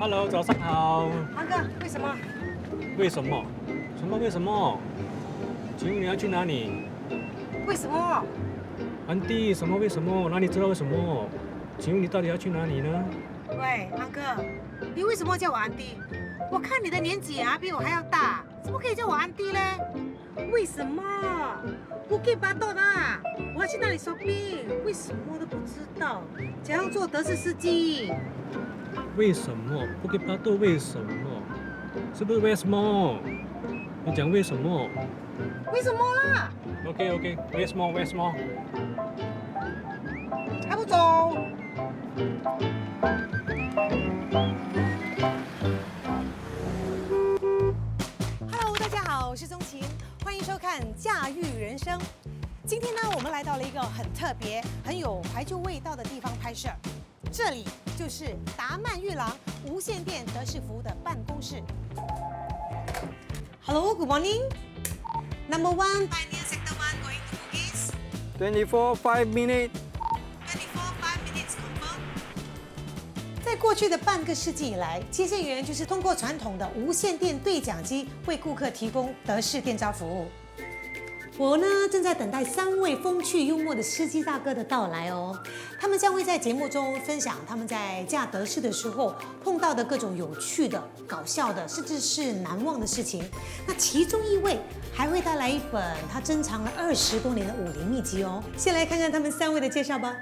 Hello， 早上好。安哥，为什么？为什么？什么为什么？请问你要去哪里？为什么？安迪，什么为什么？哪里知道为什么？请问你到底要去哪里呢？喂，安哥，你为什么叫我安迪？我看你的年纪啊，比我还要大，怎么可以叫我安迪呢？为什么？不给巴豆的，我要去那里 shopping， 为什么都不知道？怎样做德式司机？为什么？不给巴豆为什么？是不是为什么？你讲为什么为什么啦？ ？OK， 为什么？为什么？还不走？Hello， 大家好，我是钟晴，欢迎收看《驾驭人生》。今天呢，我们来到了一个很特别、很有怀旧味道的地方拍摄，这里就是达曼玉郎无线电德式服务的办公室。Hello, good morning. Number one, Pioneer Sector 1 going to Bugis. 24, 5 minutes. 24, 5 minutes confirm. 在过去的半个世纪以来，接线员就是通过传统的无线电对讲机为顾客提供德式电招服务。我呢，正在等待3位风趣幽默的司机大哥的到来哦。他们将会在节目中分享他们在驾德式的时候碰到的各种有趣的、搞笑的，甚至是难忘的事情。那其中一位还会带来一本他珍藏了20多年的武林秘籍哦。先来看看他们3位的介绍吧。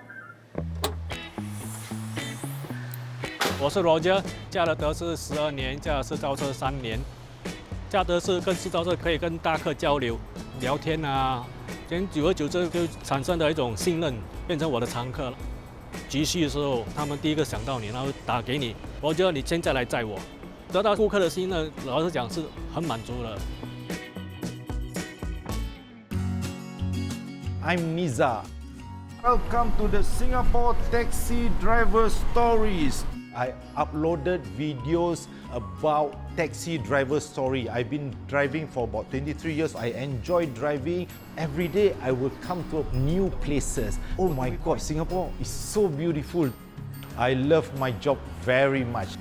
我是 Roger， 驾了德式12年，驾了私招车3年。驾德式跟私招车可以跟大客交流、聊天啊，久而久之就产生了一种信任，变成我的常客了。急需的时候，他们第一个想到你，然后打给你，我觉得你现在来载我，得到顾客的信任，老实讲是很满足了。I'm Niza. Welcome to the Singapore Taxi Driver Stories. I uploaded videos about taxi driver story. I've been driving for about 23 years. I enjoy driving. Every day I will come to new places. Oh my God, Singapore is so beautiful. I love my job very much.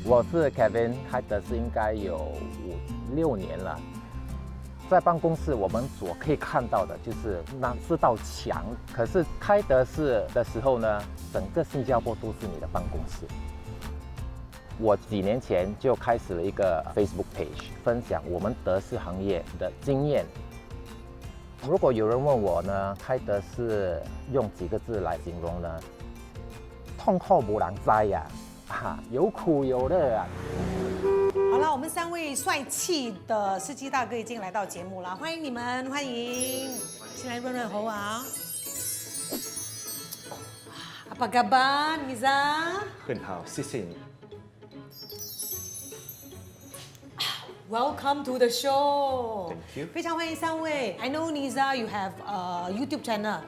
我是 Kevin， 开德士应该有5、6年了。在办公室，我们所可以看到的就是那是道墙。可是开德士的时候呢，整个新加坡都是你的办公室。我几年前就开始了一个 Facebook page， 分享我们德士行业的经验。如果有人问我呢，开德士用几个字来形容呢？痛苦无人知呀，有苦有乐啊。好了，我们3位帅气的司机大哥已经来到节目了，欢迎你们，欢迎！先来润润喉啊。Apa kabar, Niza? 很好，谢谢你。Welcome to the show. Thank you. 非常欢迎3位。I know Niza, you have a YouTube channel,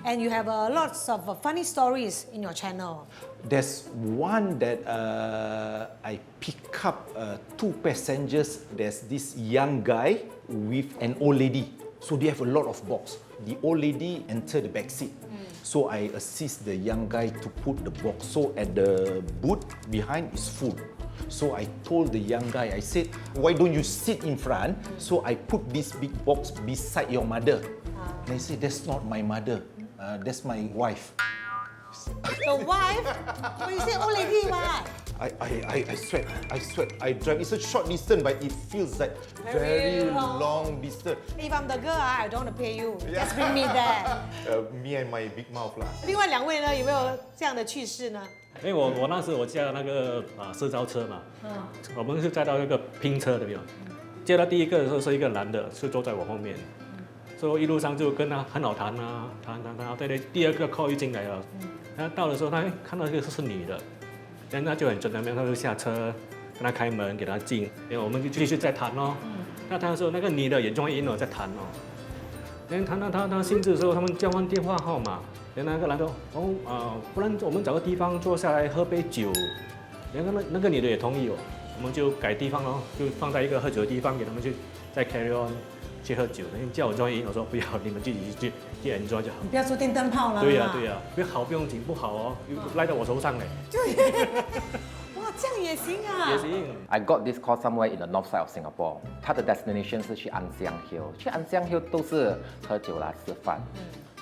and you have lots of funny stories in your channel. There's one that I pick up 2 passengers. There's this young guy with an old lady. So they have a lot of box. The old lady entered the back seat. So I assist the young guy to put the box. So at the boot behind is full. So I told the young guy, I said, why don't you sit in front? So I put this big box beside your mother. And I said, that's not my mother. That's my wife. The wife? But you say old lady what? I sweat. I drive. It's a short distance, but it feels like very long distance. If I'm the girl, I don't want to pay you. Just bring me there. Me and my big mouth lah. 另外2位呢，有没有这样的趣事呢？因为我那时我驾那个私招车嘛，我们是载到一个拼车的没有，接到第一个的时候是一个男的，是坐在我后面，所以一路上就跟他很好谈啊，谈，对，第2个 call 又进来了，然后到的时候他看到这个是女的，人他就很真的，他就下车跟他开门给他进，然后我们就继续再谈哦。那谈的时候，那个女的也 join in 了在谈哦。然后谈到他兴致的时候，他们交换电话号码。然后那个男的不然我们找个地方坐下来喝杯酒。然后那个女的也同意哦，我们就改地方哦，就放在一个喝酒的地方给他们去再 carry on 去喝酒。然后叫我 join in， 我说不要，你们自己去 enjoy 就好。你不要做电灯泡了。对呀对呀，不好不用紧，不好哦，又赖到我头上嘞。哇，这样也行啊。也行。 I got this call somewhere in the north side of Singapore。它的 destination 是去安乡 Hill， 去安乡 Hill 都是喝酒啦、吃饭。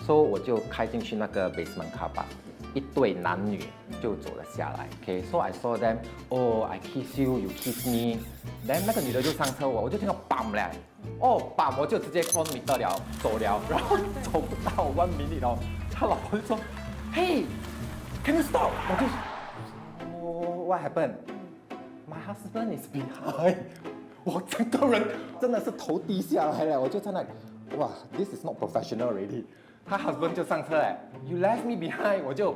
所以我就开进去那个 basement car park， 一对男女就走了下来。Okay， so I saw them， oh I kiss you，you kiss me。then 那个女的就上车我就听到 bam 嘞，哦 bam， 我就直接 on meter 了，走了，然后走不到1 minute 哦，他老婆就说 ，Hey，can you stop？ 我就，oh what happened？My husband is behind。我整个人真的是头低下来了，我就在那里，哇 ，this is not professional already。他 husband 就上车哎 ，You left me behind， 我就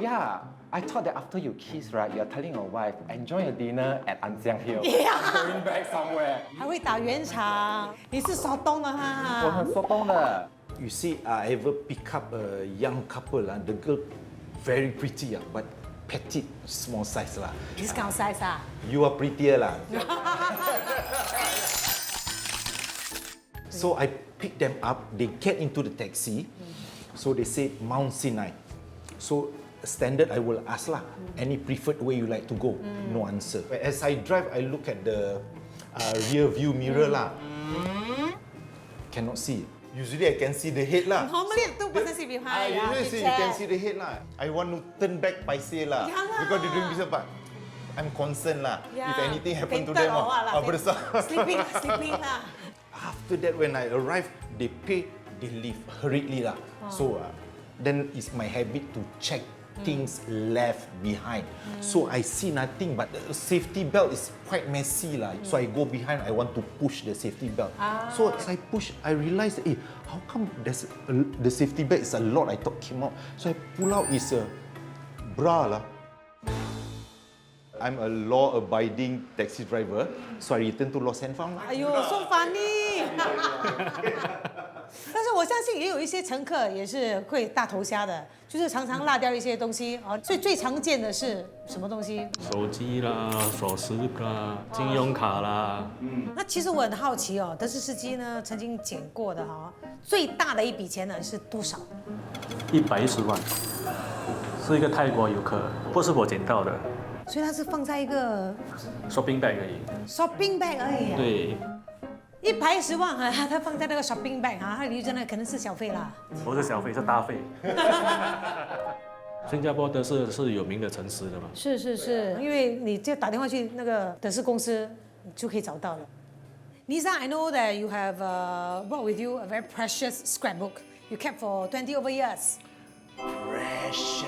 ，Yeah，I thought that after you kiss right, you're telling your wife enjoy your dinner at Anjiang Hill, going back somewhere。还会打圆场，你是手动的哈。我很说动的。 You see, I ever pick up a young couple, the girl very pretty, but petite, small size lah. This kind of size 啊。 You are prettier lah. So I pick them up, they get into the taxi. So they say Mount Sinai. So standard I will ask lah, any preferred way you like to go? No answer. As I drive, I look at the rear view mirror lah. Cannot see. Usually I can see the head lah. Normally 2% sit behind. Usually you can see the head lah. I want to turn back paiseh lah. Ya lah. Because they doing business but I'm concerned lah. Yeah. If anything happen to Fainted them, or what lah, besar. Sleeping lah. After that, when I arrive, they pay, they leave hurriedly lah. So then it's my habit to check things left behind. So I see nothing, but the safety belt is quite messy lah. So I go behind, I want to push the safety belt. So as I push, I realized, how come the safety belt is a lot? I thought came out. So I pull out is a bra lah. I'm a law-abiding taxi driver, so I return to Lost and Found lah. 哎呦，so funny 。但是我相信也有一些乘客也是会大头虾的，就是常常落掉一些东西哦。最常见的是什么东西？手机啦、锁匙啦、信用卡啦。那其实我很好奇哦，德士司机呢曾经捡过的哈，最大的一笔钱呢是多少110万，是一个泰国游客，不是我捡到的所以它是放在一个，shopping bag 而已。 shopping bag 而已、啊。对， 110万啊，它放在那个 shopping bag 啊，它留着那可能是小费啦。不是小费，是大费。新加坡德士是有名的城市的嘛？是，因为你就打电话去那个德士公司，你就可以找到了。Nisa, I know that you have brought with you a very precious scrapbook you kept for 20 over years. Precious.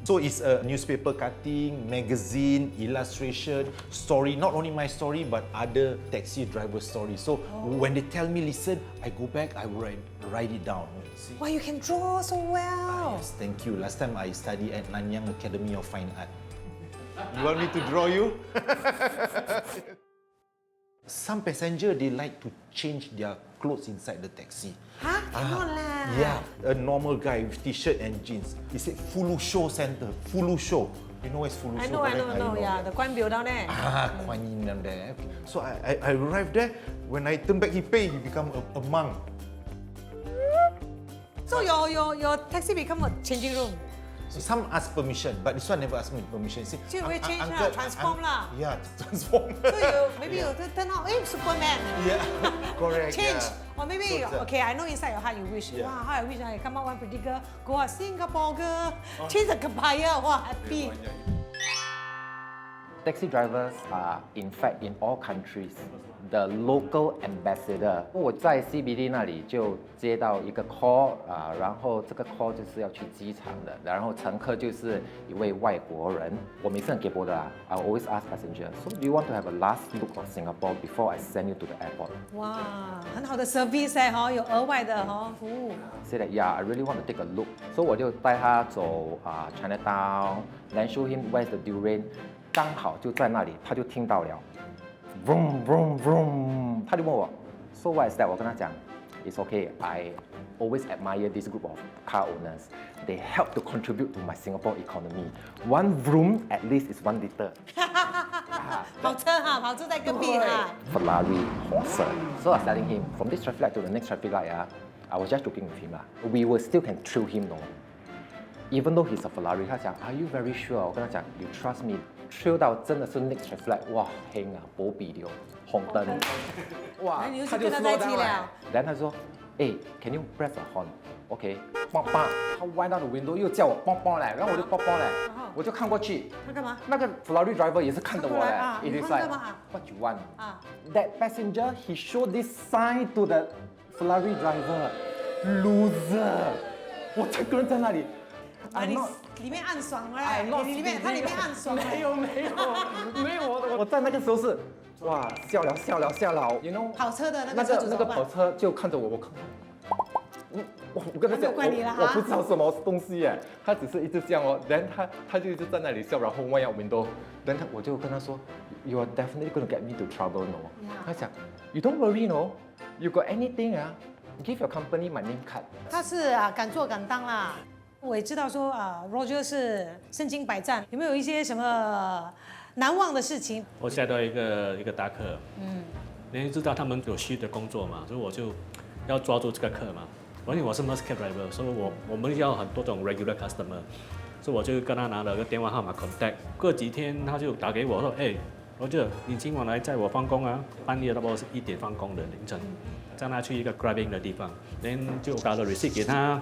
So it's a newspaper cutting, magazine, illustration, story. Not only my story, but other taxi driver stories. So when they tell me listen, I go back, I write it down. See? Wow, you can draw so well. Yes, thank you. Last time I studied at Nanyang Academy of Fine Art. You want me to draw you? Some passenger they like to change their clothes inside the taxi. Huh? Cannot lah. Yeah, a normal guy with t-shirt and jeans. He said Fulu Show Center. Fulu Show. You know where's Fulu I Show? know. correct? Yeah, the Kwan Biu down there. Kuan Yin down there. Okay. So I arrived there. When I turn back, he pay. He become a monk. So your taxi become a changing room. So some ask permission, but this one never asked me permission. He said, So you will change lah, "Uncle, transform lah." Yeah, transform. So you maybe you turn out, Superman. Yeah, correct. Change. Yeah. Or maybe, So, okay, I know inside your heart you wish, Yeah. wow, how I wish I come out one pretty girl, go out Singapore girl, change the kebaya, wow, happy. Taxi drivers are, in fact, in all countries, the local ambassador. 我在 CBD 那里就接到一个 call 然后这个 call 就是要去机场的，然后乘客就是一位外国人。我每次很给博的I always ask passenger, so do you want to have a last look of Singapore before I send you to the airport? 哇，很好的 service 哎哈，有额外的服务。Say that yeah, I really want to take a look. So 我就带他走Chinatown, then show him where's the durian. 刚好就在那里，他就听到了 vroom vroom vroom， 他就问我 So what is that？ 我跟他讲 It's okay, I always admire this group of car owners. They help to contribute to my Singapore economy. One vroom at least is 1 liter. 跑车哈，跑车在隔壁哈。Ferrari 红色。So I was telling him from this traffic light to the next traffic light I was just joking with him We will still can thrill him Even though he's a Ferrari， 他讲 Are you very sure？ 我跟他讲 You trust me。thrill 到真的是 next traffic light， 哇，黑保庇了，红灯，哇，他就 slow down 了。然后他说，can you press a horn？ OK， 梆梆，他歪到的 window 又叫我梆梆嘞，然后我就梆梆嘞，我就看过去，他干嘛？那个 Ferrari driver 也是看着我嘞，it is like what you want？ That passenger he showed this sign to the Ferrari driver，loser， 我这个人在那里。你里面暗爽了，你里面暗爽了。没有，我在那个时候是，哇，笑了，you know， 跑车的那个跑车就看着我看，我跟他讲，我不知道什么东西耶，他只是一直这样然后他就一直在那里笑，然后弯腰 window， 然后我就跟他说 ，You are definitely going to get me to trouble no， 他讲 ，You don't worry no，You got anything give your company my name card。他是敢做敢当啦。我也知道说Roger 是身经百战，有没有一些什么难忘的事情？我下到一个大客，你知道他们有shift的工作嘛，所以我就要抓住这个客嘛。因为我是 Mercedes driver， 所以我们要很多种 regular customer， 所以我就跟他拿了个电话号码 contact。过几天他就打给我说，Roger， 你今晚来载我放工半夜差不多是1点放工的凌晨，载他去一个 grabbing 的地方，然后就搞了 receipt 给他。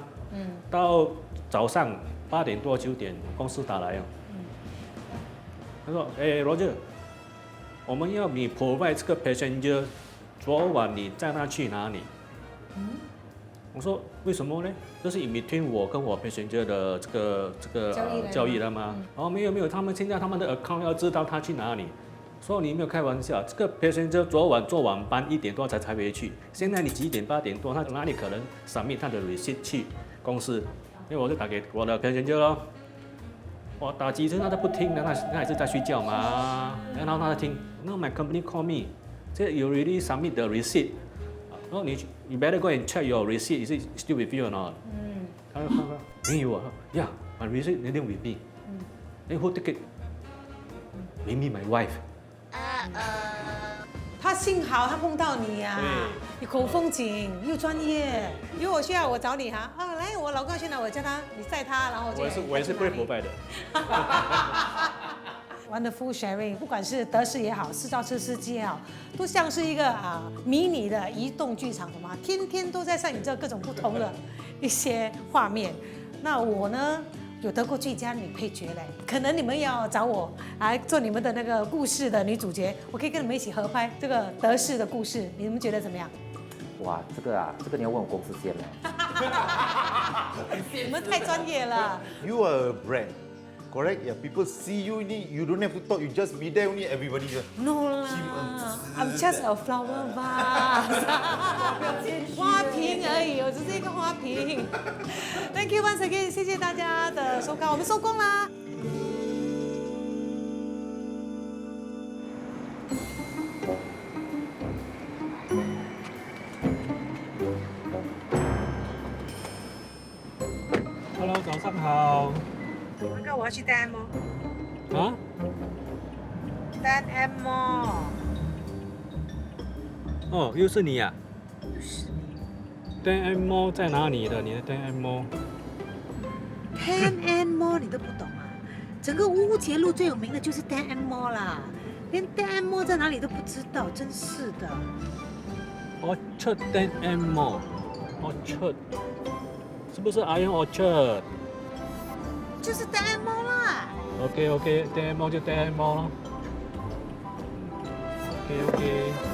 到早上8点多9点，公司打来他说，Roger， 我们要你 provide 这个 passenger， 昨晚你载他去哪里？我说为什么呢？这是 in between 我跟我 passenger 的这个交易了吗？没有，他们现在他们的 account 要知道他去哪里。说你没有开玩笑，这个 passenger 昨晚做晚班1点多才回去，现在你几点8点多，他哪里可能 submit 他的 receipt 去公司？因为我就打给我的 passenger 咯，我打几次他都不听的，他还是在睡觉嘛。然后他在听 ，No my company call me， say you already submit the receipt， 然后你 better go and check your receipt， is it still with you or not？ 他说没有，Yeah my receipt didn't with me， then who take it？Maybe my wife。他幸好他碰到你你口风紧又专业，如果我需要我找你来我老公去哪我叫他你载他，然后我也是不会膜拜的。Wonderful sharing， 不管是德士也好，私造车司机也好，都像是一个迷你的移动剧场，懂吗？天天都在上演这各种不同的一些画面。那我呢？有得过最佳女配角嘞，可能你们要找我来做你们的那个故事的女主角，我可以跟你们一起合拍这个德士的故事，你们觉得怎么样？哇，这个你要问我公司先你们太专业了。You are a brand, correct? Yeah, people see you, you don't have to talk, you just be there only, everybody just. No 啦，I'm just a flower vase， 花瓶而已，我只是一个花瓶。Thank you once again， 谢谢大家的收看，我们收工啦。Hello， 早上好。刚刚我要去戴安摩。戴安摩。哦，又是你呀？戴安摩在哪里的？你的戴安摩？戴安摩你都不懂啊？整个乌节路最有名的就是戴安摩啦，连戴安摩在哪里都不知道，真是的。Orchard 戴安摩 ，Orchard 是不是 Ion Orchard？就是戴安摩啦。OK， 戴安摩就戴安摩咯。OK。